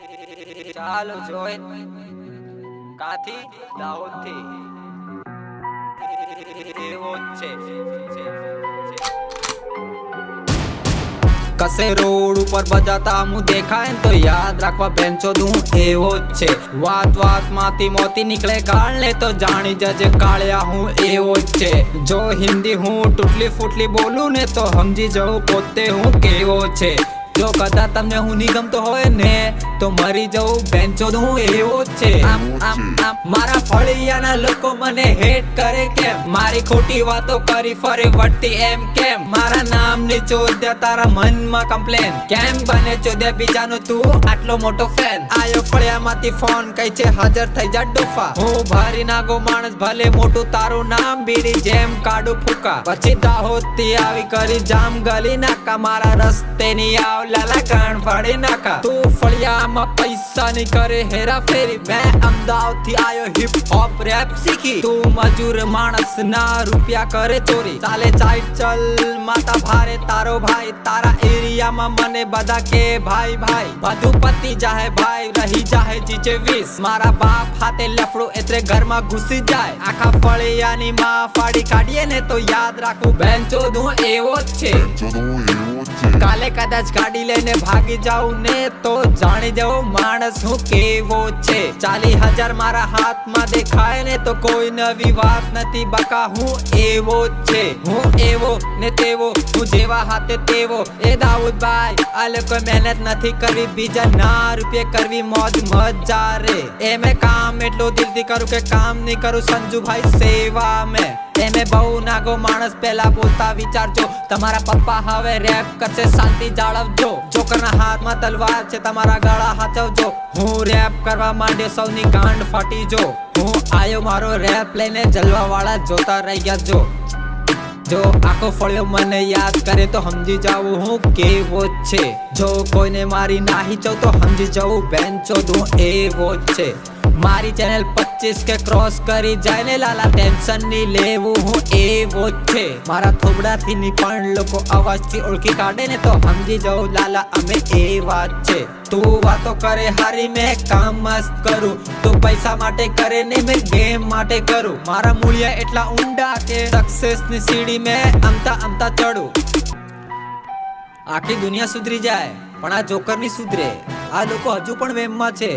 ચાલો જોઈ કાથી દાહોદ થી એવો છે કસે રોડ ઉપર બજાતા હું દેખાય તો યાદ રાખવા બેન્ચો દઉં એવો છે વાત માંથી મોતી નીકળે ગાળ ને તો જાણી જજે કાળિયા હું એવો છે જો હિન્દી હું તૂટલી ફૂટલી બોલું ને તો સમજી જવું પોતે હું કેવો છે જો કદાચ તમને હું નિગમતો હોય ને તો મરી જવું બેન્ચો હું એવો છે મારા ફળિયાના લોકો મને હેટ કરે કેમ મારી ખોટી વાતો કરી ફરે વટતી એમ કેમ મારા નામની ચોદ્યા તારા મનમાં કમ્પ્લેન કેમ બને ચોદ્યા બીજાનો તું આટલો મોટો ફેન આયો ફળિયામાંથી ફોન કઈ છે હાજર થઈ જા ડોફા હું ભારી નાગો માણસ ભલે મોટું તારું નામ બીડી જેમ કાઢું ફૂકા પછી દાહોદ થી આવી કરી જામ ગલી નાકા મારા રસ્તે ની આવ લાલા કાન ફાડી નાખા તું ફળિયામાં પૈસા ની કરે હેરા ફેરી મેં અમદાવાદ થી આયો હિપ હોપ રેપ શીખી તું મજૂર માણસ ના રૂપિયા કરે ચોરી ચાલે ચાઈટ ચલ માતા ભારે તારો ભાઈ તારા એરિયામાં મને બધા કે ભાઈ ભાઈ બધું પતી જાહે ભાઈ રહી જાહે જીજે 20 મારા બાપ હાથે લફડું એટલે ઘરમાં ઘૂસી જાય આખા ફળિયાની માં ફાડી કાઢીએ ને તો યાદ રાખું બેન્ચો હું એવો જ છે કાલે કદાચ ગાડી લઈને ભાગી જાઉં ને તો જાણી જવું માણસ હું કેવો છે 40,000 મારા હાથમાં દેખાય ને તો કોઈ નવી વાત નથી બકા હું એવો છે હું એવો ને તેવો હું જેવા હાથે તેવો એ દાઉદભાઈ આ લોકો મહેનત નથી કરવી બીજા ના રૂપિયા કરવી મોજ મજા રે એ મેં કામ એટલું દિલથી કરું કે કામ નહીં કરું સંજુભાઈ સેવા મેં તમે બહુ નાગો માણસ પહેલા બોલતા વિચારજો તમારા પપ્પા હવે રેપ કરશે શાંતિ જાળવજો જોકરના હાથમાં તલવાર છે તમારા ગળા હાચવજો હું રેપ કરવા માંડે સૌની ગાંડ ફાટી જો હું આયો મારો રેપ લઈને જલવા વાળા જોતા રહી ગયા જો આખો ફળ્યો મને યાદ કરે તો સમજી જાવું હું કેવો છે જો કોઈને મારી નાહી જાઉં તો સમજી જવું બેન્ચો હું એવો છે મારી ચેનલ 25 કે ક્રોસ કરી જાય ને લાલા ટેન્શન ની લેવું હું એવો છે મારા થોબડાથી ની પણ લોકો અવાજથી ઓળખી કાઢે ને તો સમજી જાઉં લાલા અમે એવા છે તું વાતો કરે હારી મેં કામ મસ્ત કરું તું પૈસા માટે કરે ને મેં ગેમ માટે કરું મારા મૂળિયા એટલા ઊંડા કે સક્સેસ ની સીડી મેં અમતા ચડું આખી દુનિયા સુધરી જાય પણ આ જોકર ની સુધરે આ લોકો હજુ પણ વેમમાં છે